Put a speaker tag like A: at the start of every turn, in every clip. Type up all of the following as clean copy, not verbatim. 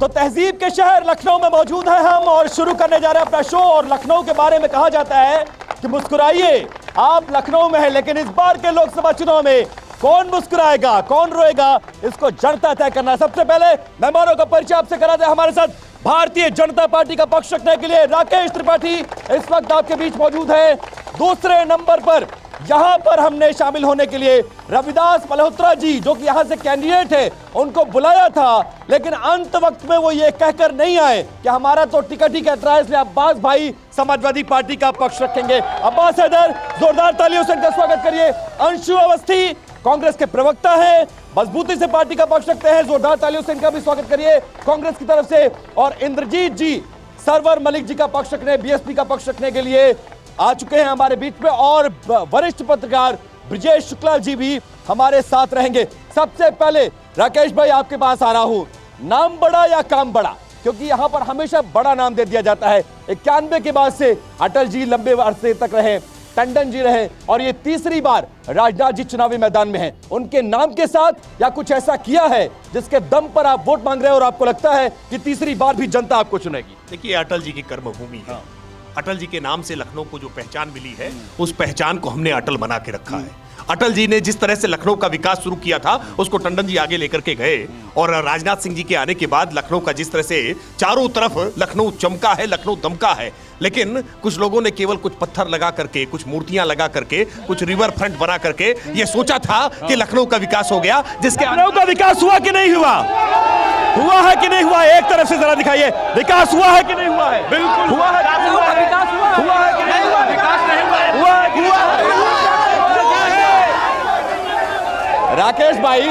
A: तो तहजीब के शहर लखनऊ में मौजूद हैं हम और शुरू करने जा रहे हैं अपना शो। और लखनऊ के बारे में कहा जाता है कि मुस्कुराइए, आप लखनऊ में हैं, लेकिन इस बार के लोकसभा चुनाव में कौन मुस्कुराएगा कौन रोएगा इसको जनता तय करना है। सबसे पहले मेहमानों का परिचय आपसे करा दे। हमारे साथ भारतीय जनता पार्टी का पक्ष रखने के लिए राकेश त्रिपाठी इस वक्त आपके बीच मौजूद है। दूसरे नंबर पर यहां पर हमने शामिल होने के लिए रविदास मल्होत्रा जी, जो कि यहां से कैंडिडेट है, उनको बुलाया था, लेकिन अंत वक्त में वो ये कहकर नहीं आए कि हमारा तो टिकट ही कट रहा है, इसलिए अब्बास भाई समाजवादी पार्टी का पक्ष रखेंगे। अब्बास हैदर, जोरदार तालियों से इनका स्वागत करिए। अंशु अवस्थी कांग्रेस के प्रवक्ता हैं, मजबूती से पार्टी का पक्ष रखते हैं, जोरदार तालियों से इनका भी स्वागत करिए कांग्रेस की तरफ से। और इंद्रजीत जी सरवर मलिक जी का पक्ष रखने, बीएसपी का पक्ष रखने के लिए आ चुके हैं हमारे बीच में। और वरिष्ठ पत्रकार ब्रजेश शुक्ला जी भी हमारे साथ रहेंगे। सबसे पहले राकेश भाई आपके पास आ रहा हूं, नाम बड़ा या काम बड़ा, क्योंकि यहां पर हमेशा बड़ा नाम दे दिया जाता है। 91 के बाद से अटल जी लंबे अरसे तक रहे, टंडन जी रहे, और ये तीसरी बार राजनाथ जी चुनावी मैदान में हैं। उनके नाम के साथ या कुछ ऐसा किया है जिसके दम पर आप वोट मांग रहे हैं और आपको लगता है कि तीसरी बार भी जनता आपको चुनेगी?
B: देखिए, अटल जी की कर्मभूमि है। अटल जी के नाम से लखनऊ को जो पहचान मिली है, उस पहचान को हमने अटल बना के रखा है। अटल जी ने जिस तरह से लखनऊ का विकास शुरू किया था, उसको टंडन जी आगे लेकर के गए, और राजनाथ सिंह जी के आने के बाद लखनऊ का जिस तरह से चारों तरफ लखनऊ चमका है, लखनऊ दमका है। लेकिन कुछ लोगों ने केवल कुछ पत्थर लगा करके, कुछ मूर्तियां लगा करके, कुछ रिवर फ्रंट बना करके ये सोचा था कि लखनऊ का विकास हो गया, जिसके
A: लखनऊ का विकास हुआ कि नहीं हुआ? हुआ है कि नहीं हुआ? एक तरफ से जरा दिखाइए, विकास हुआ है कि नहीं हुआ है?
B: बिल्कुल
A: हुआ है, विकास हुआ है कि नहीं हुआ?
B: विकास नहीं
A: हुआ है कि नहीं? राकेश भाई,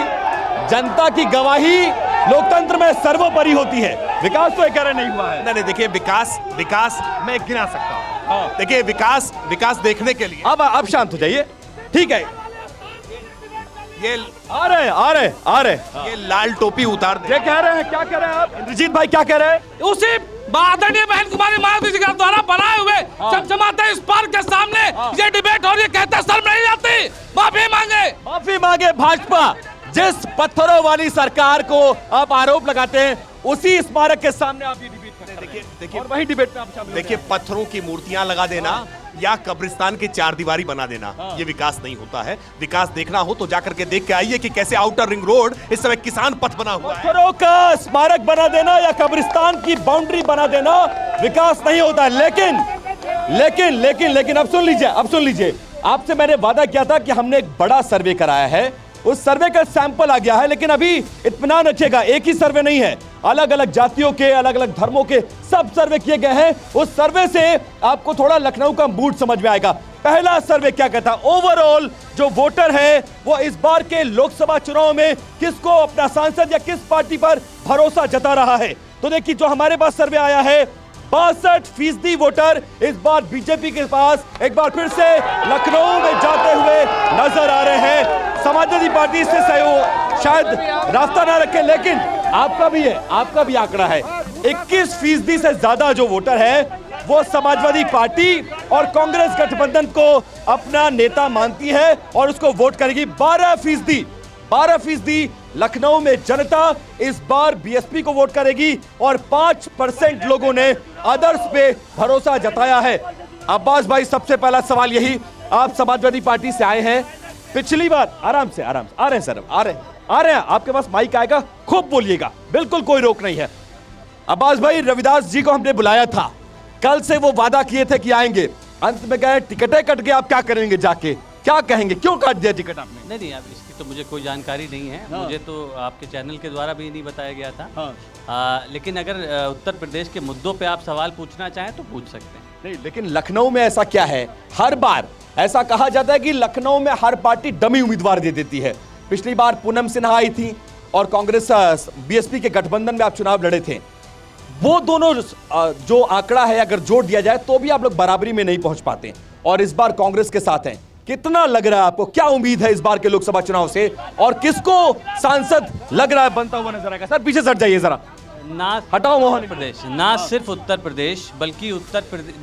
A: जनता की गवाही लोकतंत्र में सर्वोपरि होती है। विकास तो कह रहे नहीं हुआ है।
B: नहीं, देखिए, विकास मैं गिना सकता हूँ। देखिए, विकास देखने के लिए
A: अब शांत हो जाइए, ठीक है।
B: ये
A: आ रहे
B: ये लाल टोपी उतार दे।
A: ये कह रहे हैं, क्या कह रहे हैं आप? इंद्रजीत भाई क्या कह रहे हैं?
C: उसी आदरणीय बहन कुमारी मायावती जी के द्वारा बनाए हुए चमचमाते इस पार्क के सामने ये डिबेट और ये कहते शर्म नहीं आती, माफी मांगे
A: भाजपा। जिस पत्थरों वाली सरकार को आप आरोप लगाते हैं, उसी स्मारक के सामने आप ये डिबेट करते हैं।
B: देखिए,
A: और वही डिबेट में आप शामिल हो
B: देखिए,
A: गए।
B: पत्थरों की मूर्तियां लगा देना या कब्रिस्तान की चारदीवारी बना देना, ये विकास नहीं होता है। विकास देखना हो तो जाकर के देख के आइए कि कैसे आउटर रिंग रोड इस समय किसान पथ बना हुआ है।
A: पत्थरों का स्मारक बना देना या कब्रिस्तान की बाउंड्री बना देना विकास नहीं होता है। लेकिन अब सुन लीजिए, आपसे मैंने वादा किया था कि हमने एक बड़ा सर्वे कराया है, उस सर्वे का सैंपल आ गया है, लेकिन अभी इत्मीनान रखिएगा, एक ही सर्वे नहीं है, अलग अलग जातियों के, अलग अलग धर्मों के सब सर्वे किए गए हैं। उस सर्वे से आपको थोड़ा लखनऊ का मूड समझ में आएगा। पहला सर्वे क्या कहता है? ओवरऑल जो वोटर है वो इस बार के लोकसभा चुनाव में किसको अपना सांसद या किस पार्टी पर भरोसा जता रहा है। तो देखिए, जो हमारे पास सर्वे आया है, 62% वोटर इस बार बीजेपी के पास एक बार फिर से लखनऊ में जाते हुए नजर आ रहे हैं। समाजवादी पार्टी से शायद रास्ता ना रखे, लेकिन आपका भी आंकड़ा है। 21% से ज्यादा जो वोटर है वो समाजवादी पार्टी और कांग्रेस गठबंधन को अपना नेता मानती है और उसको वोट करेगी। 12% लखनऊ में जनता इस बार बीएसपी को वोट करेगी और 5% लोगों ने अदर्स पे भरोसा जताया है। अब्बास भाई, सबसे पहला सवाल यही, आप समाजवादी पार्टी से आए हैं, पिछली बार आराम से आ रहे हैं सर, आ रहे हैं, आपके पास माइक आएगा, खूब बोलिएगा, बिल्कुल कोई रोक नहीं है। अब्बास भाई, रविदास जी को हमने बुलाया था, कल से वो वादा किए थे कि आएंगे, अंत में गए, टिकटें कट गए, आप क्या करेंगे जाके, क्या कहेंगे, क्यों काट दिया टिकट आपने?
C: नहीं, अब इसकी तो मुझे कोई जानकारी नहीं है। मुझे तो आपके चैनल के द्वारा भी नहीं बताया गया था। लेकिन अगर उत्तर प्रदेश के मुद्दों पे आप सवाल पूछना चाहें तो पूछ सकते हैं।
A: नहीं, लेकिन लखनऊ में ऐसा क्या है? हर बार ऐसा कहा जाता है कि लखनऊ में हर पार्टी डमी उम्मीदवार दे देती है। पिछली बार पूनम सिन्हा आई थी और कांग्रेस बीएसपी के गठबंधन में आप चुनाव लड़े थे। वो दोनों जो आंकड़ा है अगर जोड़ दिया जाए तो भी आप लोग बराबरी में नहीं पहुंच पाते, और इस बार कांग्रेस के साथ हैं। कितना लग रहा है आपको, क्या उम्मीद है इस बार के लोकसभा चुनाव से, और किसको सांसद लग रहा है बनता हुआ नजर आएगा? सर पीछे सट जाइए जरा,
C: ना
A: हटाओ मोहन
C: प्रदेश, ना सिर्फ उत्तर प्रदेश बल्कि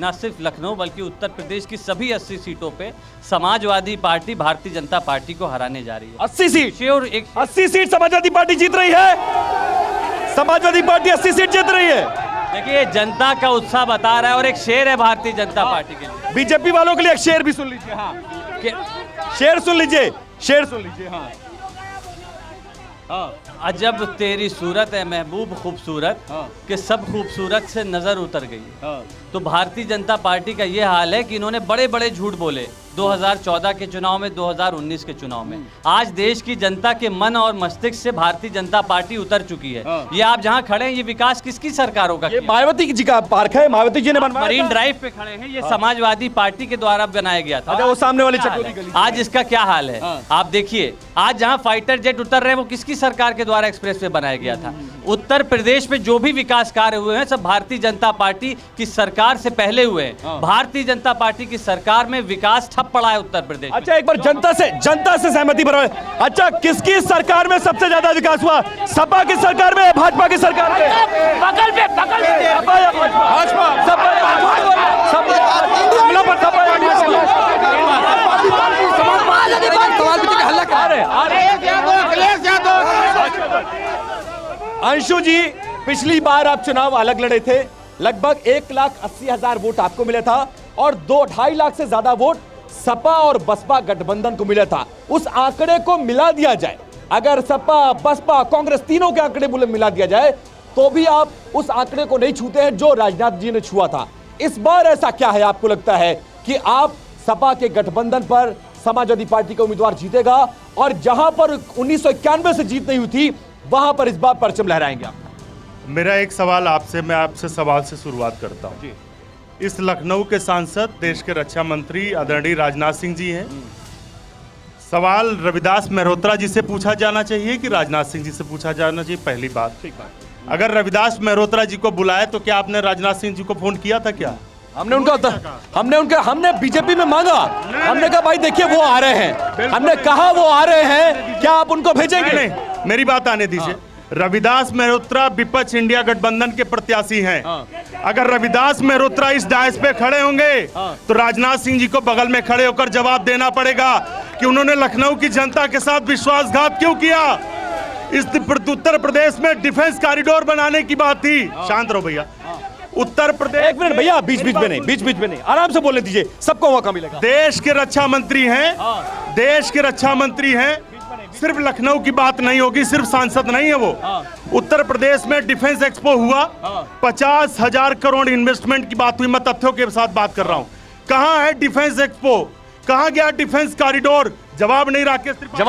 C: ना सिर्फ लखनऊ बल्कि उत्तर प्रदेश की सभी 80 सीटों पे समाजवादी पार्टी भारतीय जनता पार्टी को हराने जा रही है।
A: 80 seat,
C: sure,
A: 80 seat Samajwadi Party जीत रही है। समाजवादी पार्टी 80 सीट जीत रही है।
C: देखिए जनता का उत्साह बता रहा है और एक शेर है भारतीय जनता पार्टी के लिए।
A: बीजेपी वालों के लिए एक शेर भी सुन लीजिए। हाँ, शेर सुन लीजिए, शेर सुन लीजिए। हाँ,
C: अजब तेरी सूरत है महबूब खूबसूरत कि सब खूबसूरत से नजर उतर गई। तो भारतीय जनता पार्टी का ये हाल है कि इन्होंने बड़े बड़े झूठ बोले 2014 के चुनाव में, 2019 के चुनाव में। आज देश की जनता के मन और मस्तिष्क से भारतीय जनता पार्टी उतर चुकी है। ये आप जहाँ खड़े हैं, ये विकास किसकी सरकारों का?
A: ये मायावती जी का पार्क है, मायावती जी ने बनवाया।
C: मरीन ड्राइव पे खड़े हैं, ये समाजवादी पार्टी के द्वारा बनाया गया था।
A: अच्छा, वो सामने वाली चकोरी गली।
C: आज इसका क्या हाल है आप देखिए। आज जहां फाइटर जेट उतर रहे हैं वो किसकी सरकार के द्वारा एक्सप्रेस वे बनाया गया था? उत्तर प्रदेश में जो भी विकास कार्य हुए हैं सब भारतीय जनता पार्टी की सरकार से पहले हुए हैं। भारतीय जनता पार्टी की सरकार में विकास ठप पड़ा है उत्तर प्रदेश।
A: अच्छा, एक बार जनता से सहमति बनाओ। अच्छा, किसकी सरकार में सबसे ज्यादा विकास हुआ? सपा की सरकार में, भाजपा की सरकार में?
D: बगल पे
A: सपा या भाजपा? सपा या अंशु जी, पिछली बार आप चुनाव अलग लड़े थे, लगभग 1,80,000 वोट आपको मिला था और 2-2.5 लाख से ज्यादा वोट सपा और बसपा गठबंधन को मिला था। उस आंकड़े को मिला दिया जाए, अगर सपा, बसपा, कांग्रेस तीनों के आंकड़े मिला दिया जाए तो भी आप उस आंकड़े को नहीं छूते हैं जो राजनाथ जी ने छुआ था। इस बार ऐसा क्या है आपको लगता है कि आप सपा के गठबंधन पर समाजवादी पार्टी का उम्मीदवार जीतेगा और जहां पर 1991 से जीत नहीं हुई थी वहां पर इस बार परचम लहराएंगे आप?
E: मेरा एक सवाल आपसे, मैं आपसे सवाल से शुरुआत करता हूं। इस लखनऊ के सांसद, देश के रक्षा मंत्री आदरणीय राजनाथ सिंह जी हैं। सवाल रविदास मेहरोत्रा जी से पूछा जाना चाहिए कि राजनाथ सिंह जी से पूछा जाना चाहिए? पहली बात, अगर रविदास मेहरोत्रा जी को बुलाए तो क्या आपने राजनाथ सिंह जी को फोन किया था? क्या
A: हमने बीजेपी में मांगा, हमने कहा भाई देखिए वो आ रहे हैं, हमने कहा वो आ रहे हैं, क्या आप उनको भेजेंगे?
E: नहीं, मेरी बात आने दीजिए। रविदास मेहरोत्रा विपक्ष इंडिया गठबंधन के प्रत्याशी हैं। अगर रविदास मेहरोत्रा इस डायस पे खड़े होंगे तो राजनाथ सिंह जी को बगल में खड़े होकर जवाब देना पड़ेगा कि उन्होंने लखनऊ की जनता के साथ विश्वासघात क्यों किया। इस उत्तर प्रदेश में डिफेंस कॉरिडोर बनाने की बात थी। शांत रहो भैया। उत्तर प्रदेश,
A: एक मिनट भैया, बीच बीच में नहीं, आराम से बोलने दीजिए, सबको मौका मिलेगा।
E: देश के रक्षा मंत्री हैं, देश के रक्षा मंत्री हैं। सिर्फ लखनऊ की बात नहीं होगी, सिर्फ सांसद नहीं है वो। उत्तर प्रदेश में डिफेंस एक्सपो हुआ, 50,000 करोड़ इन्वेस्टमेंट की बात हुई। मैं तथ्यों के साथ बात कर रहा हूं। कहां है डिफेंस एक्सपो? कहां गया डिफेंस कॉरिडोर? जवाब नहीं। राकेश त्रिपाठी,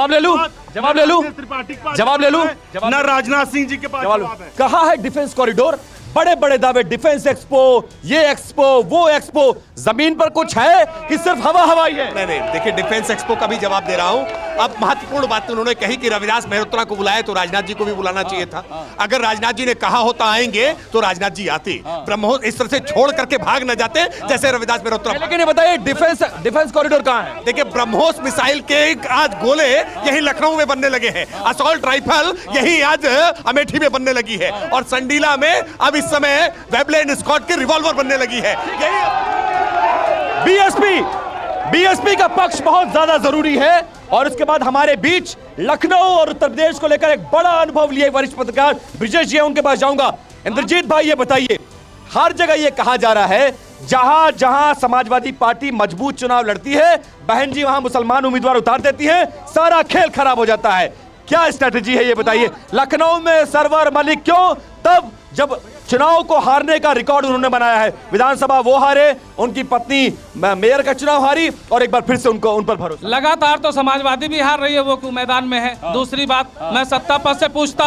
A: जवाब ले लूं?
E: ना राजनाथ सिंह जी के पास जवाब है।
A: कहां है डिफेंस कॉरिडोर? बड़े बड़े दावे, डिफेंस एक्सपो, ये एक्सपो, वो एक्सपो, जमीन पर कुछ है कि सिर्फ हवा हवाई है?
B: नहीं, देखिए डिफेंस एक्सपो का भी जवाब दे रहा हूं। अब महत्वपूर्ण बात उन्होंने कही कि रविदास मेहरोत्रा को बुलाए तो राजनाथ जी को भी बुलाना चाहिए था। अगर राजनाथ जी ने कहा होता आएंगे तो राजनाथ जी आते। ब्रह्मोस इस तरह से छोड़ करके भाग न जाते जैसे रविदास मेहरोत्रा।
A: लेकिन ये बताइए डिफेंस कॉरिडोर कहां है?
B: देखिए ब्रह्मोस मिसाइल के आज गोले यही लखनऊ में बनने लगे हैं। असॉल्ट राइफल यही आज अमेठी में बनने लगी है और संडीला में अब इस समय वेबलेन स्कॉट की रिवॉल्वर बनने लगी है। बीएसपी का पक्ष बहुत ज्यादा जरूरी है। और उसके बाद हमारे बीच लखनऊ और उत्तर प्रदेश को लेकर एक बड़ा अनुभव लिए वरिष्ठ पत्रकार ब्रिजेश जी, उनके पास जाऊंगा। इंद्रजीत भाई, ये बताइए, हर जगह ये कहा जा रहा है जहां जहां समाजवादी पार्टी मजबूत चुनाव लड़ती है, बहन जी वहां मुसलमान उम्मीदवार उतार देती है, सारा खेल खराब हो जाता है। क्या स्ट्रेटेजी है ये बताइए? लखनऊ में सरवर मलिक क्यों? तब जब चुनाव को हारने का रिकॉर्ड उन्होंने बनाया है। विधानसभा वो हारे, उनकी पत्नी मेयर का चुनाव हारी और एक बार फिर से उन पर भरोसा।
D: लगातार तो समाजवादी भी हार रही है, वो मैदान में है। दूसरी बात, मैं सत्ता पक्ष से पूछता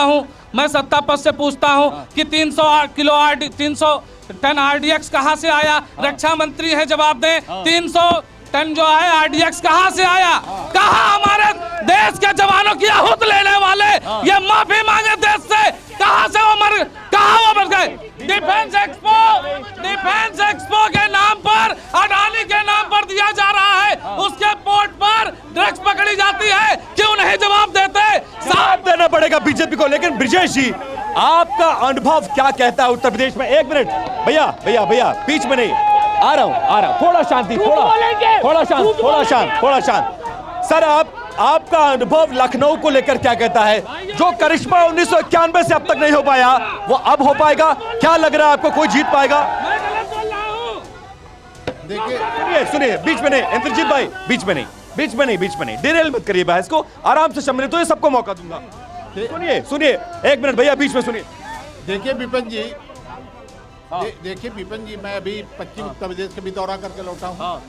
D: हूं कि 300 किलो 300 टन RDX कहां से आया? रक्षा मंत्री है, जवाब दें। 300 टन जो है RDX कहां से आया? कहां हमारे देश के जवानों की आहुत लेने वाले ये माफी मांगे देश से? कहां से वो मर गए? डिफेंस एक्सपो के नाम पर, अडानी के नाम पर दिया जा रहा है, उसके पोर्ट पर ड्रग्स पकड़ी जाती है, क्यों नहीं जवाब देते?
A: साथ देना पड़ेगा बीजेपी को। लेकिन ब्रिजेश जी, आपका अनुभव क्या कहता है उत्तर प्रदेश में? एक मिनट भैया, बीच में नहीं, आ रहा हूं, थोड़ा शांति, थोड़ा शांत। सर, आप आपका अनुभव लखनऊ को लेकर क्या कहता है? जो करिश्मा 1991 से अब तक नहीं हो पाया वो अब हो पाएगा? क्या लग रहा है आपको, कोई जीत पाएगा?
F: देखिए
A: सुनिए, बीच में नहीं इंद्रजीत भाई, बीच में नहीं डिरेल मत करिए बहस को, आराम से सम्मिलित तो ये सबको मौका दूंगा। सुनिए 1 मिनट भैया, बीच में सुनिए।
F: देखिए विपिन जी, देखिए विपिन जी, मैं अभी पश्चिम उत्तर प्रदेश के भी दौरा करके लौटा हूँ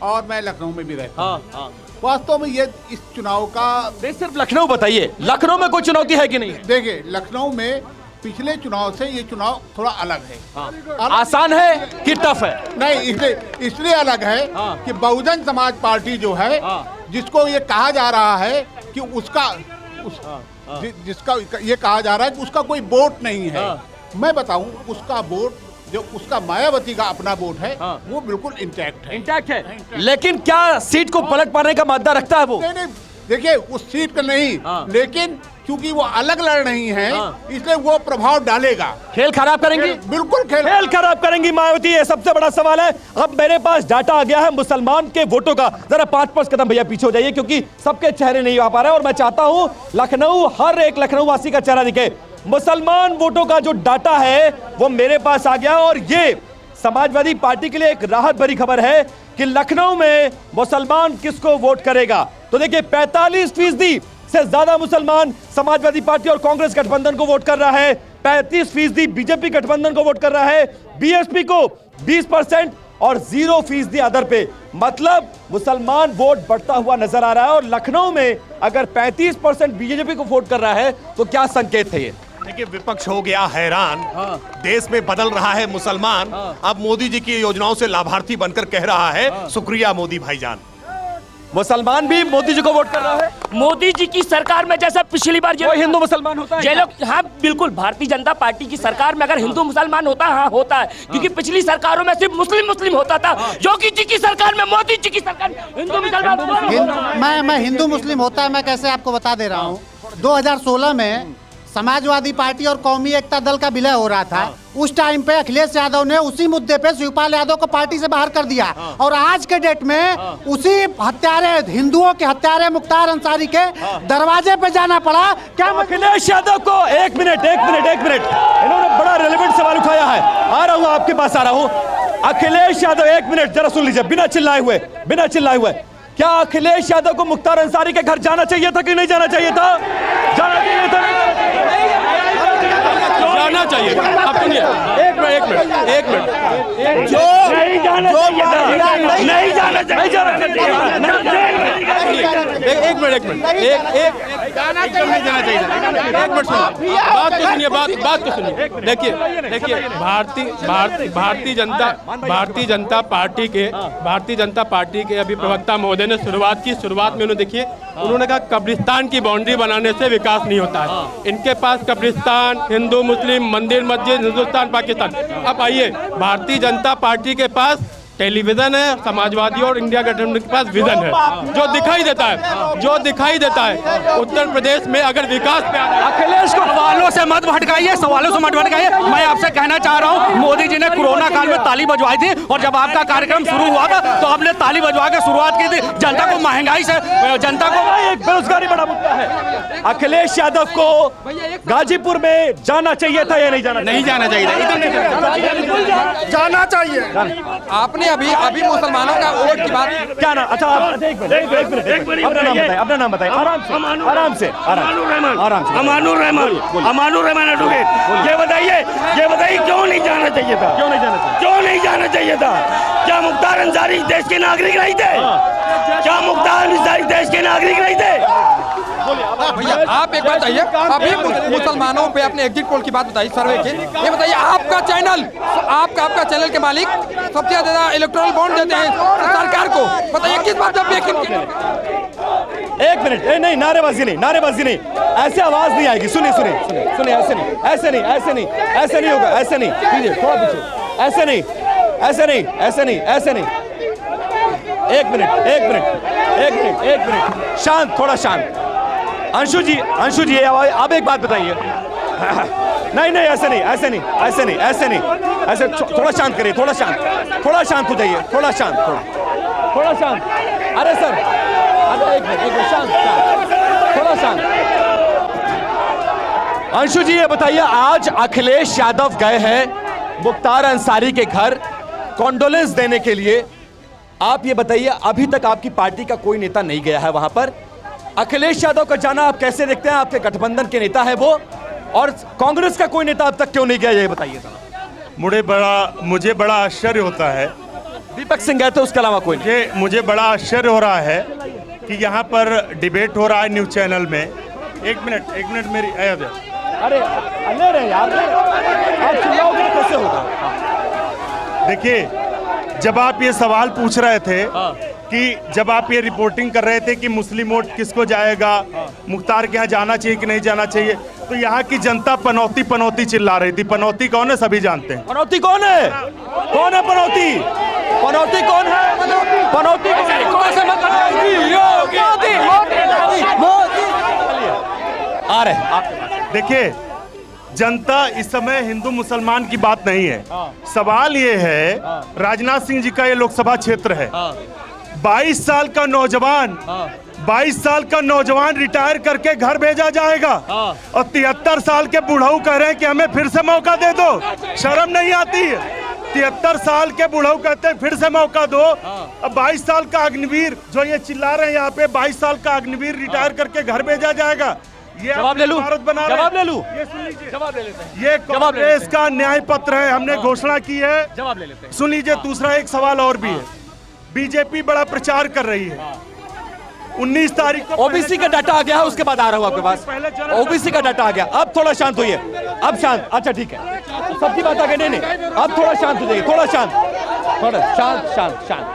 F: और मैं लखनऊ में भी रहता हूँ। वास्तव में ये इस चुनाव का
A: सिर्फ लखनऊ बताइए, लखनऊ में कोई चुनौती है कि नहीं?
F: देखिए लखनऊ में पिछले चुनाव से ये चुनाव थोड़ा अलग है।
A: आसान है कि टफ है?
F: नहीं, इसलिए अलग है कि बहुजन समाज पार्टी जो है, जिसको ये कहा जा रहा है कि जिसका ये कहा जा रहा है कि उसका कोई वोट नहीं है, मैं बताऊं उसका वोट, जो उसका मायावती का अपना वोट है, वो बिल्कुल इंटैक्ट है।
A: लेकिन क्या सीट को पलट पाने का मादा रखता है वो?
F: नहीं, देखिए उस सीट का नहीं, लेकिन क्योंकि वो अलग लड़ रही हैं, इसलिए वो प्रभाव डालेगा।
A: खेल खराब करेंगी?
F: बिल्कुल खेल खराब
A: करेंगी मायावती, ये सबसे बड़ा सवाल है। अब मेरे पास डाटा आ गया है मुसलमान के वोटों का, जरा 5 कदम भैया पीछे हो जाइए, क्योंकि सबके चेहरे नहीं आ पा रहे हैं और मैं चाहता हूं लखनऊ, हर एक लखनऊ वासी का चेहरा दिखे। मुसलमान वोटों का जो डाटा है वो मेरे पास आ गया और ये समाजवादी पार्टी के लिए एक राहत भरी खबर है कि लखनऊ में मुसलमान किसको वोट करेगा। तो देखिए 45% से ज्यादा मुसलमान समाजवादी पार्टी और कांग्रेस गठबंधन को वोट कर रहा है, 35% बीजेपी गठबंधन को वोट कर रहा है, बीएसपी को 20% और 0% अदर पे। मतलब मुसलमान वोट बढ़ता हुआ नजर आ रहा है और लखनऊ में अगर 35% बीजेपी को वोट कर रहा है तो क्या संकेत है ये?
B: देखिए विपक्ष हो गया हैरान, देश में बदल रहा है मुसलमान, अब मोदी जी की योजनाओं से लाभार्थी बनकर कह रहा है शुक्रिया मोदी भाईजान।
A: मुसलमान भी मोदी जी को वोट कर रहा है।
G: मोदी जी की सरकार में जैसा पिछली बार
A: कोई हिंदू मुसलमान होता है?
G: ये लोग, हाँ बिल्कुल, भारतीय जनता पार्टी की सरकार में अगर हिंदू मुसलमान होता है, हाँ होता है, क्योंकि पिछली सरकारों में सिर्फ मुस्लिम होता था। योगी जी की सरकार में, मोदी जी की सरकार में हिंदू मुसलमान
H: मैं हिंदू मुस्लिम होता है, मैं कैसे आपको बता दे रहा हूँ। 2016 में समाजवादी पार्टी और कौमी एकता दल का विलय हो रहा था, उस टाइम पे अखिलेश यादव ने उसी मुद्दे पे शिवपाल यादव को पार्टी से बाहर कर दिया और आज के डेट में उसी हत्यारे, हिंदुओं के हत्यारे मुख्तार अंसारी के दरवाजे पे जाना पड़ा। क्या
A: अखिलेश यादव को? एक मिनट, इन्होंने बड़ा रेलेवेंट सवाल उठाया है, आ रहा हूं आपके पास, आ रहा हूं। अखिलेश यादव, एक मिनट जरा सुन लीजिए, बिना चिल्लाए हुए, क्या अखिलेश यादव को मुख्तार अंसारी के घर जाना चाहिए था कि नहीं जाना चाहिए था? जाना चाहिए था,
I: जाना चाहिए। अब सुनिए, एक मिनट,
A: जो नहीं जाना चाहिए, नहीं जाना चाहिए।
I: एक मिनट सुनिए, बात तो सुनिए। देखिए भारतीय जनता पार्टी के अभी प्रवक्ता महोदय ने शुरुआत में उन्होंने, देखिए उन्होंने कहा कब्रिस्तान की बाउंड्री बनाने से विकास नहीं होता है। इनके पास कब्रिस्तान, हिंदू मुस्लिम, मंदिर मस्जिद, हिंदुस्तान पाकिस्तान। अब आइए, भारतीय जनता पार्टी के पास टेलीविजन है, समाजवादी और इंडिया गठबंधन के पास विजन है जो दिखाई देता है। उत्तर प्रदेश में अगर विकास पे
J: अखिलेश को सवालों से मत भटकाइए, मैं आपसे कहना चाह रहा हूँ, मोदी जी ने कोरोना काल में ताली बजवाई थी और जब आपका कार्यक्रम शुरू हुआ था तो हमने ताली बजवा के शुरुआत की थी। जनता को महंगाई से, जनता को
A: बेरोजगारी बड़ा मुद्दा है। अखिलेश यादव को गाजीपुर में जाना चाहिए था या नहीं जाना चाहिए?
J: नहीं जाना चाहिए,
F: जाना चाहिए।
J: आपने अभी मुसलमानों का वोट की बात
A: क्या ना? अच्छा एक मिनट, अपना नाम बताइए, आराम से।
J: अमानुर रहमान एडवोकेट, ये बताइए क्यों नहीं जाना चाहिए था? क्या मुख्तार अंसारी देश के नागरिक नहीं थे? भैया आप एक बात बताइए, अभी मुसलमानों पे अपने एग्जिट पोल की बात बताइए, सर्वे के, ये बताइए आपका चैनल के मालिक सबसे ज्यादा इलेक्टोरल बॉन्ड देते हैं सरकार को, बताइए किस बात पे?
A: एक मिनट, नहीं, नारेबाजी नहीं, ऐसे आवाज नहीं आएगी। सुनिए, ऐसे नहीं होगा, ऐसे नहीं, थोड़ा पीछे, ऐसे नहीं। एक मिनट, शांत, थोड़ा शांत। अंशु जी, अब एक बात बताइए। नहीं, ऐसे थोड़ा शांत करिए, थोड़ा शांत हो जाइए, थोड़ा शांत। अरे सर, एक मिनट शांत, थोड़ा शांत। अंशु जी ये बताइए, आज अखिलेश यादव गए हैं मुख्तार अंसारी के घर कॉन्डोलेंस देने के लिए। आप ये बताइए, अभी तक आपकी पार्टी का कोई नेता नहीं गया है वहां पर। अखिलेश यादव का जाना आप कैसे देखते हैं? आपके गठबंधन के नेता है वो, और कांग्रेस का कोई नेता अब तक क्यों नहीं गया, ये बताइए जरा।
E: मुझे बड़ा आश्चर्य होता है।
A: दीपक सिंह गए थे, उसके अलावा कोई नहीं।
E: मुझे बड़ा आश्चर्य हो रहा है कि यहाँ पर डिबेट हो रहा है न्यूज चैनल में। एक मिनट मेरी
A: अरे ले रहे यार, आप चिल्लाओगे तो कैसे होगा?
E: देखिए, जब आप ये सवाल पूछ रहे थे कि जब आप ये रिपोर्टिंग कर रहे थे कि मुस्लिम वोट किसको जाएगा, मुख्तार के यहाँ जाना चाहिए कि नहीं जाना चाहिए, तो यहाँ की जनता पनौती चिल्ला रही थी। पनौती कौन है सभी जानते हैं।
A: पनौती कौन है? कौन है पनौती? पनौती कौन है? पनौती आ रहे।
E: देखिए, जनता इस समय हिंदू मुसलमान की बात नहीं है। सवाल ये है, राजनाथ सिंह जी का ये लोकसभा क्षेत्र है। 22 साल का नौजवान रिटायर करके घर भेजा जाएगा और 73 साल के बुढ़ऊ कह रहे हैं कि हमें फिर से मौका दे दो। शर्म नहीं आती है? 73 साल के बुढ़ऊ कहते हैं फिर से मौका दो। अब 22 साल का अग्निवीर जो ये चिल्ला रहे हैं यहाँ पे, 22 साल का अग्निवीर रिटायर करके घर भेजा जाएगा। ये
A: जवाब ले लूं?
E: भारत बना
A: जवाब ले लूं?
E: ये सुन लीजिए,
A: जवाब ले लेते हैं।
E: ये कांग्रेस का न्याय पत्र है, हमने घोषणा की है।
A: जवाब ले लेते हैं।
E: सुन लीजिए, दूसरा एक सवाल और भी है। बीजेपी बड़ा प्रचार कर रही है। 19 तारीख को
A: ओबीसी का डाटा आ गया है, उसके बाद आ रहा हूं आपके पास। ओबीसी का डाटा आ गया, अब थोड़ा शांत होइए। अब शांत, अच्छा ठीक है, सबकी बात आ गई। नहीं, अब थोड़ा शांत हो जाइए, थोड़ा शांत।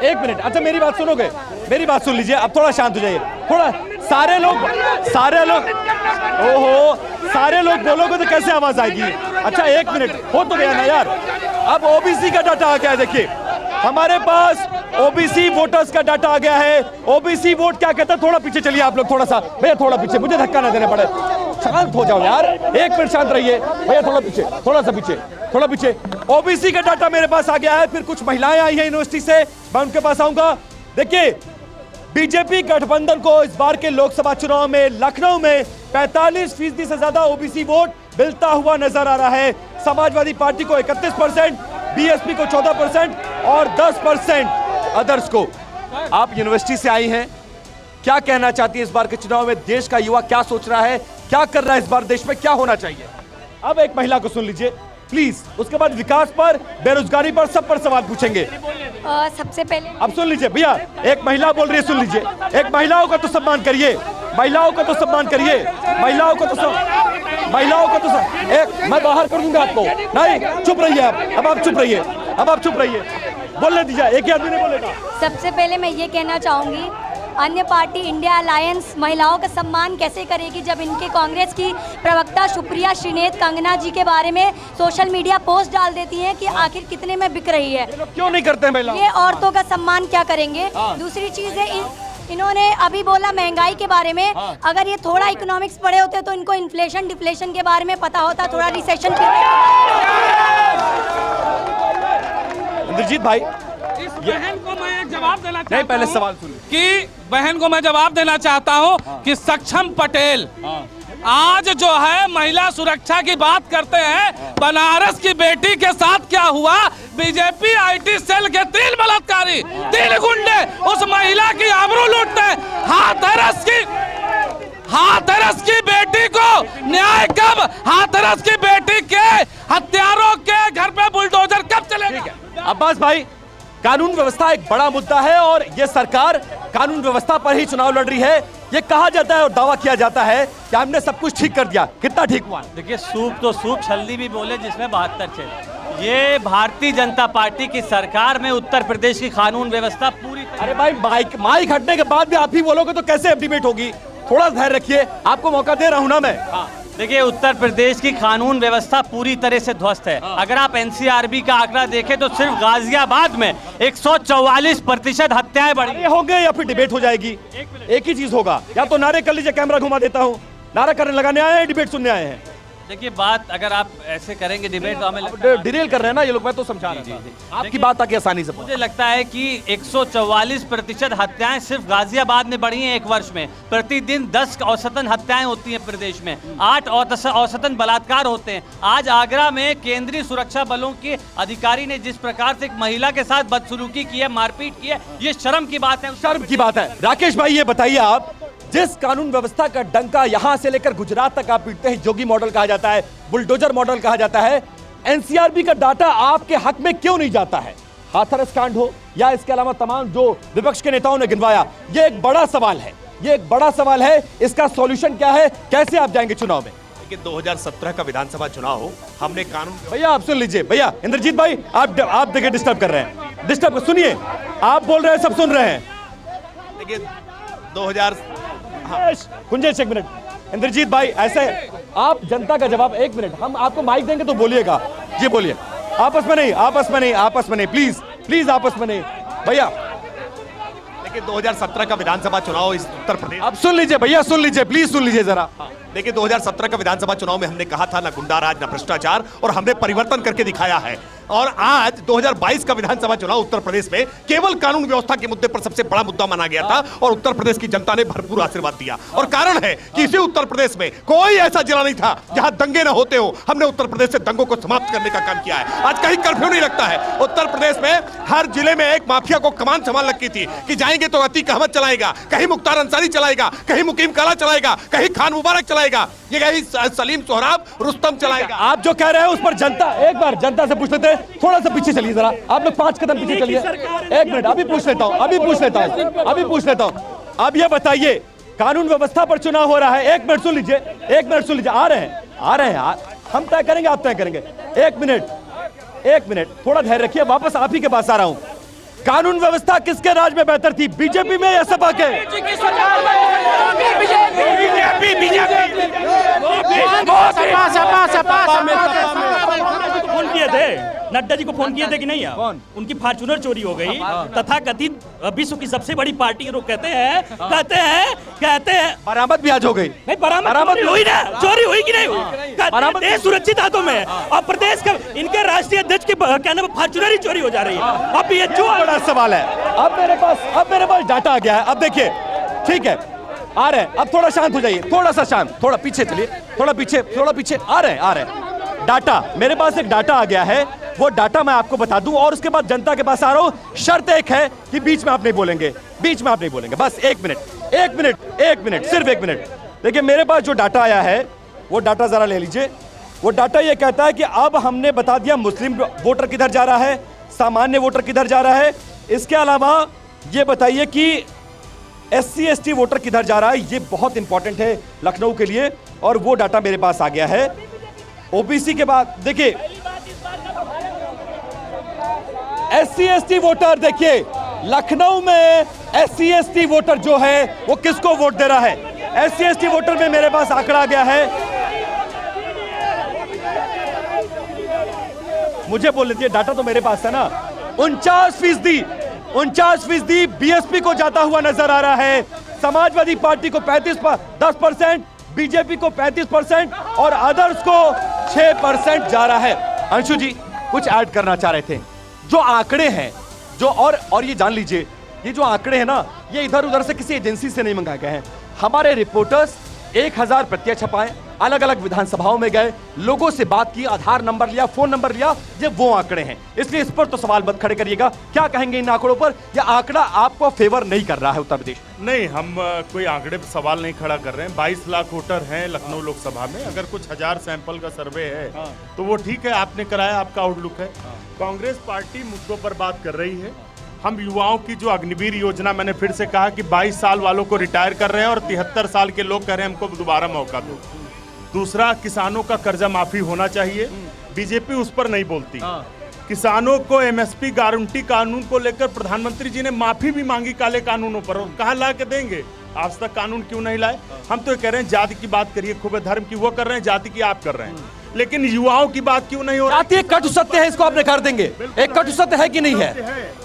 A: एक मिनट, अच्छा मेरी बात सुनोगे? मेरी बात सुन लीजिए, अब थोड़ा शांत हो जाइए। थोड़ा सारे लोग ओहो, सारे लोग बोलोगे तो कैसे आवाज आएगी? अच्छा एक मिनट, हो तो गया ना यार। अब ओबीसी का डाटा आ गया है, देखिए हमारे पास ओबीसी वोटर्स का डाटा आ गया है। ओबीसी वोट क्या कहता है? थोड़ा पीछे चलिए आप लोग, थोड़ा सा भैया, थोड़ा पीछे, मुझे धक्का ना देने पड़े। शांत हो जाओ यार, एक मिनट शांत रहिए भैया, थोड़ा पीछे, थोड़ा पीछे। ओबीसी का डाटा मेरे पास आ गया है। फिर कुछ महिलाएं आई हैं यूनिवर्सिटी से, मैं उनके पास आऊंगा। देखिए, बीजेपी गठबंधन को इस बार के लोकसभा चुनाव में लखनऊ में 45% से ज्यादा ओबीसी वोट मिलता हुआ नजर आ रहा है। समाजवादी पार्टी को 31%, बीएसपी को 14% और 10% अदर्स को। आप यूनिवर्सिटी से आई हैं, क्या कहना चाहती है इस बार के चुनाव में? देश का युवा क्या सोच रहा है, क्या कर रहा है इस बार देश में, क्या होना चाहिए? अब एक महिला को सुन लीजिए प्लीज, उसके बाद विकास पर, बेरोजगारी पर, सब पर सवाल पूछेंगे।
K: सबसे पहले
A: अब सुन लीजिए भैया, एक महिला बोल रही है, सुन लीजिए। एक महिलाओं का तो सम्मान करिए, महिलाओं का तो सम्मान करिए, महिलाओं का तो एक मैं बाहर कर दूंगा आपको। नहीं, चुप रहिए आप, अब आप चुप रहिए, बोलने दीजिए, एक ही आदमी नहीं बोलेगा।
K: सबसे पहले मैं ये कहना चाहूँगी, अन्य पार्टी इंडिया अलायंस महिलाओं का सम्मान कैसे करेगी जब इनके कांग्रेस की प्रवक्ता सुप्रिया श्रीनेत कंगना जी के बारे में सोशल मीडिया पोस्ट डाल देती हैं कि आखिर कितने में बिक रही है।
A: क्यों नहीं करते हैं महिला?
K: ये औरतों का सम्मान क्या करेंगे? दूसरी चीज है, इन्होंने अभी बोला महंगाई के बारे में। अगर ये थोड़ा इकोनॉमिक्स पढ़े होते तो इनको इन्फ्लेशन डिफ्लेशन के बारे में पता होता, थोड़ा रिसेशन
A: इंद्रजीत भाई,
D: इस बहन को मैं एक जवाब देना चाहता हूं।
A: पहले सवाल सुन
D: कि बहन को मैं जवाब देना चाहता हूं कि सक्षम पटेल आज जो है महिला सुरक्षा की बात करते हैं। बनारस की बेटी के साथ क्या हुआ? बीजेपी आईटी सेल के 3 बलात्कारी, 3 गुंडे उस महिला की आबरू लूटते हैं। हाथरस की बेटी को न्याय कब? हाथरस की बेटी के हत्यारों के घर पे बुलडोजर कब चलेगा?
A: अब्बास भाई, कानून व्यवस्था एक बड़ा मुद्दा है और ये सरकार कानून व्यवस्था पर ही चुनाव लड़ रही है। ये कहा जाता है और दावा किया जाता है कि हमने सब कुछ ठीक कर दिया। कितना ठीक हुआ?
C: देखिए, सूप तो सूप, छल्ली भी बोले जिसमें 72 थे। ये भारतीय जनता पार्टी की सरकार में उत्तर प्रदेश की कानून व्यवस्था पूरी।
A: अरे भाई, माइक हटने के बाद भी आप ही बोलोगे तो कैसे डिबेट होगी? थोड़ा धैर्य रखिए, आपको मौका दे रहा हूं ना मैं।
C: देखिए, उत्तर प्रदेश की कानून व्यवस्था पूरी तरह से ध्वस्त है। अगर आप एनसीआरबी का आंकड़ा देखें तो सिर्फ गाजियाबाद में 144% हत्याएं बढ़ी
A: होंगे या फिर डिबेट हो जाएगी। एक ही चीज होगा, या तो नारे कर लीजिए, कैमरा घुमा देता हूं। नारा करने लगाने आए हैं, डिबेट सुनने आए हैं?
C: देखिए बात अगर आप ऐसे करेंगे डिबेट तो हमें लगता है
A: डिरेल कर रहे हैं ना ये लोग, मैं तो समझा रहा था आपकी बात ताकि आसानी से
C: मुझे लगता है कि 144% हत्याएं सिर्फ गाजियाबाद में बढ़ी हैं एक वर्ष में। प्रतिदिन 10 औसतन हत्याएं होती हैं प्रदेश में, 8 औसतन बलात्कार होते हैं। आज आगरा में केंद्रीय सुरक्षा बलों के अधिकारी ने जिस प्रकार से एक महिला के साथ बदसलूकी की है, मारपीट की है, ये शर्म की बात है।
A: शर्म की बात है। राकेश भाई ये बताइए, आप जिस कानून व्यवस्था का डंका यहां से लेकर गुजरात तक आप पीटते हैं, जोगी मॉडल कहा जाता है, बुलडोजर मॉडल कहा जाता है, एनसीआरबी का डाटा आपके हक में क्यों नहीं जाता है? हाथरस कांड हो या इसके अलावा तमाम जो विपक्ष के नेताओं ने गिनवाया, ये एक बड़ा सवाल है, ये एक बड़ा सवाल है। इसका सॉल्यूशन क्या है? कैसे आप जाएंगे चुनाव में?
B: कि 2017 का विधानसभा चुनाव हो, हमने कानून।
A: भैया आप सुन लीजिए, भैया इंद्रजीत भाई आप देखिए डिस्टर्ब कर रहे हैं, डिस्टर्ब सुनिए, आप बोल रहे हैं सब सुन रहे हैं।
B: देखिए 2000
A: कुंजेश एक मिनट, इंद्रजीत भाई ऐसे आप जनता का जवाब, एक मिनट हम आपको माइक देंगे तो बोलिएगा। जी बोलिए, आपस में नहीं, आपस में नहीं, आपस में नहीं, प्लीज प्लीज आपस में नहीं भैया।
B: देखिए 2017 का विधानसभा चुनाव इस उत्तर प्रदेश।
A: आप सुन लीजिए भैया, सुन लीजिए, प्लीज सुन लीजिए जरा।
B: देखिए 2017 का विधानसभा चुनाव में हमने कहा था ना गुंडाराज ना भ्रष्टाचार, और हमने परिवर्तन करके दिखाया है। और आज 2022 का विधानसभा चुनाव उत्तर प्रदेश में केवल कानून व्यवस्था के मुद्दे पर सबसे बड़ा मुद्दा माना गया था, और उत्तर प्रदेश की जनता ने भरपूर आशीर्वाद दिया। और कारण है कि इसी उत्तर प्रदेश में कोई ऐसा जिला नहीं था जहां दंगे न होते हो। हमने उत्तर प्रदेश से दंगों को समाप्त करने का काम किया है। आज कहीं कर्फ्यू नहीं लगता है उत्तर प्रदेश में। हर जिले में एक माफिया को कमान संभाल रखी थी कि जाएंगे तो अतीक अहमद चलाएगा, कहीं मुख्तार अंसारी चलाएगा, कहीं मुकीम काला चलाएगा, कहीं खान मुबारक चलाएगा, ये कहीं सलीम सोहराब रुस्तम चलाएगा।
A: आप जो कह रहे हैं उस पर जनता, एक बार जनता से पूछ लेते हैं, थोड़ा सा पीछे चलिए जरा, आप लोग 5 कदम पीछे चलिए। एक मिनट, अभी पूछ लेता हूं, अभी पूछ लेता हूं। अब ये बताइए, कानून व्यवस्था पर चुनाव हो रहा है, एक मिनट सुन लीजिए, एक मिनट सुन लीजिए, आ रहे हैं, हम तय करेंगे, आप तय करेंगे। एक मिनट थोड़ा धैर्य रखिए, वापस आप ही के पास आ रहा हूं। कानून व्यवस्था किसके राज में बेहतर थी, बीजेपी में या सपा के?
G: फोन किए थे, नड्डा जी को फोन किए थे कि नहीं आप? उनकी फॉर्च्यूनर चोरी हो गई, तथा कथित विश्व की सबसे बड़ी पार्टी के लोग कहते हैं
A: बरामद भी आज हो गई।
G: नहीं, बरामद हुई ना, चोरी हुई कि नहीं हुई? देश सुरक्षित हाथों में, और प्रदेश का इनके राष्ट्रीय अध्यक्ष के क्या नाम फॉर्च्यूनर ही चोरी हो जा रही है। अब ये जो
A: बड़ा सवाल है। अब मेरे पास डाटा आ गया है। अब देखिए, ठीक है, आ रहे हैं, अब थोड़ा शांत हो जाइए, थोड़ा सा शांत, थोड़ा पीछे चलिए, थोड़ा पीछे आ रहे हैं। डाटा, मेरे पास एक डाटा आ गया है, वो डाटा मैं आपको बता दूं और उसके बाद जनता के पास आ रहा हूं। शर्त एक है कि बीच में आप नहीं बोलेंगे, बस एक मिनट, सिर्फ एक मिनट। देखिए मेरे पास जो डाटा आया है, वो डाटा जरा ले लीजिए। वो डाटा ये कहता है कि अब हमने बता दिया मुस्लिम वोटर किधर जा रहा है, सामान्य वोटर किधर जा रहा है। इसके अलावा ये बताइए कि SC ST वोटर किधर जा रहा है, ये बहुत इंपॉर्टेंट है लखनऊ के लिए, और वो डाटा मेरे पास आ गया है। OBC के बाद देखिए SC ST वोटर, देखिए लखनऊ में SC ST वोटर जो है वो किसको वोट दे रहा है। SC ST वोटर में मेरे पास आंकड़ा आ गया है, मुझे बोल लीजिए, डाटा तो मेरे पास है ना। 49% BSP को जाता हुआ नजर आ रहा है, समाजवादी पार्टी को 10%, बीजेपी को 35% और अदर्स को 6% जा रहा है। अंशु जी कुछ ऐड करना चाह रहे थे। जो आंकड़े हैं, जो और ये जान लीजिए, ये जो आंकड़े हैं ना, ये इधर उधर से किसी एजेंसी से नहीं मंगाए गए हैं। हमारे रिपोर्टर्स 1000 प्रत्यक्ष छपाए, अलग अलग विधानसभाओं में गए, लोगों से बात की, आधार नंबर लिया, फोन नंबर लिया, ये वो आंकड़े हैं। इसलिए इस पर तो सवाल मत खड़े करिएगा। क्या कहेंगे इन आंकड़ों पर? यह आंकड़ा आपको फेवर नहीं कर रहा है उत्तर प्रदेश?
E: नहीं, हम कोई आंकड़े पर सवाल नहीं खड़ा कर रहे हैं। 22 लाख वोटर हैं लखनऊ लोकसभा में। अगर कुछ हजार सैंपल का सर्वे है तो वो ठीक है, आपने कराया, आपका आउटलुक है। कांग्रेस पार्टी मुद्दों पर बात कर रही है। हम युवाओं की जो अग्निवीर योजना, मैंने फिर से कहा कि 22 साल वालों को रिटायर कर रहे हैं और 73 साल के लोग कह रहे हैं हमको दोबारा मौका दो। दूसरा, किसानों का कर्जा माफी होना चाहिए, बीजेपी उस पर नहीं बोलती। किसानों को MSP गारंटी कानून को लेकर प्रधानमंत्री जी ने माफी भी मांगी काले कानूनों पर, और कहाँ ला के देंगे? आज तक कानून क्यों नहीं लाए? हम तो कह रहे हैं जाति की बात करिए, खूब धर्म की वो कर रहे हैं, जाति की आप कर रहे हैं, लेकिन युवाओं की बात क्यों नहीं हो रही?
A: जाति एक कटु सत्य है, इसको आप नकार देंगे? एक कटु सत्य है कि नहीं है?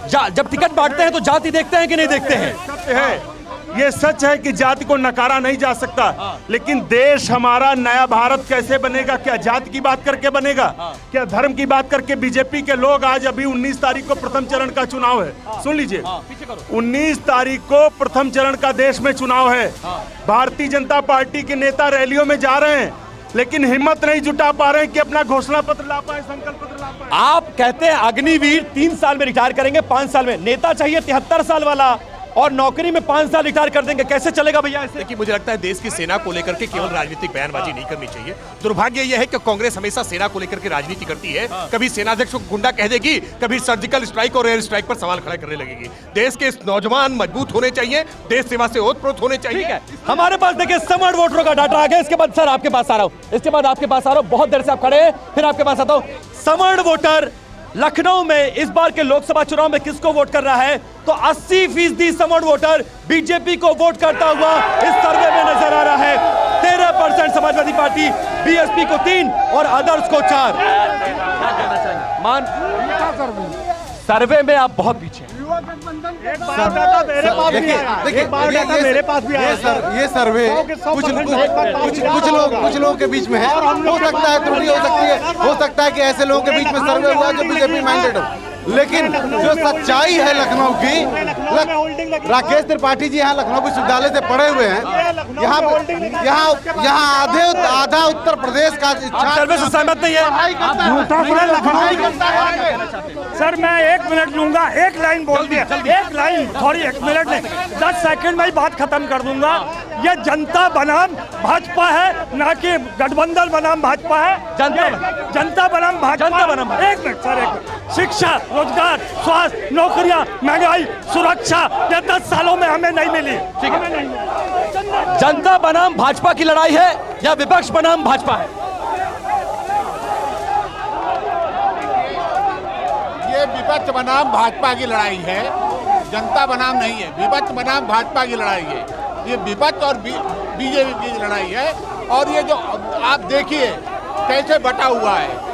A: जब टिकट बांटते हैं तो जाति देखते हैं कि नहीं देखते हैं?
E: सत्य है। ये सच है कि जाति को नकारा नहीं जा सकता, लेकिन देश हमारा नया भारत कैसे बनेगा? क्या जाति की बात करके बनेगा? क्या धर्म की बात करके? बीजेपी के लोग आज अभी 19 तारीख को प्रथम चरण का चुनाव है, सुन लीजिए, 19 तारीख को प्रथम चरण का देश में चुनाव है। भारतीय जनता पार्टी के नेता रैलियों में जा रहे हैं, लेकिन हिम्मत नहीं जुटा पा रहे हैं कि अपना घोषणा पत्र ला पाए, संकल्प पत्र ला पाए।
A: आप कहते हैं अग्निवीर 3 साल में रिटायर करेंगे, 5 साल में। नेता चाहिए 73 साल वाला और नौकरी में 5 साल रिटायर कर देंगे, कैसे चलेगा भैया ऐसे?
B: देखिए, मुझे लगता है देश की सेना को लेकर के केवल राजनीतिक बयानबाजी नहीं करनी चाहिए। दुर्भाग्य यह है कि कांग्रेस हमेशा सेना को लेकर के राजनीति करती है। कभी सेनाध्यक्ष को गुंडा कह देगी, कभी सर्जिकल स्ट्राइक और एयर स्ट्राइक पर सवाल खड़ा करने लगेगी। देश के नौजवान मजबूत होने चाहिए, देश सेवा से ओतप्रोत होने चाहिए।
A: ठीक है, हमारे पास देखिए समर्थ वोटरों का डाटा आ गया। इसके बाद सर आपके पास आ रहा हूं, इसके बाद आपके पास आ रहा हूं। बहुत देर से आप खड़े हैं, फिर आपके पास आता हूं। समर्थ वोटर लखनऊ में इस बार के लोकसभा चुनाव में किसको वोट कर रहा है? तो 80% समर्थ वोटर बीजेपी को वोट करता हुआ इस सर्वे में नजर आ रहा है। 13% समाजवादी पार्टी, बीएसपी को 3 और अदर्स को 4। मान सर्वे में आप बहुत पीछे हैं।
L: ये सर्वे कुछ लोगों के बीच में है, हो सकता है त्रुटि हो सकती है, हो सकता है कि ऐसे लोगों के बीच में सर्वे हुआ जो बीजेपी माइंडेड हो, लेकिन जो सच्चाई है लखनऊ की, राकेश त्रिपाठी जी यहाँ लखनऊ विश्वविद्यालय से पढ़े हुए हैं। यहाँ आधा उत्तर प्रदेश का
A: सर्वे से सहमत नहीं है।
M: सर मैं 1 मिनट लूंगा, एक लाइन बोल दिया, एक लाइन, सॉरी 1 मिनट नहीं, 10 सेकंड में ही बात खत्म कर दूंगा। ये जनता बनाम भाजपा है, ना कि गठबंधन बनाम भाजपा है। जनता बनाम भाजपा। 1 minute sir, 1 minute. शिक्षा, रोजगार, स्वास्थ्य, नौकरियां, महंगाई, सुरक्षा, ये 10 सालों में हमें नहीं मिली।
A: ठीक है, जनता बनाम भाजपा की लड़ाई है या विपक्ष बनाम भाजपा है?
F: ये विपक्ष बनाम भाजपा की लड़ाई है, जनता बनाम नहीं है। विपक्ष बनाम भाजपा की लड़ाई है, ये विपक्ष और बीजेपी की लड़ाई है। और ये जो आप देखिए कैसे बटा हुआ है।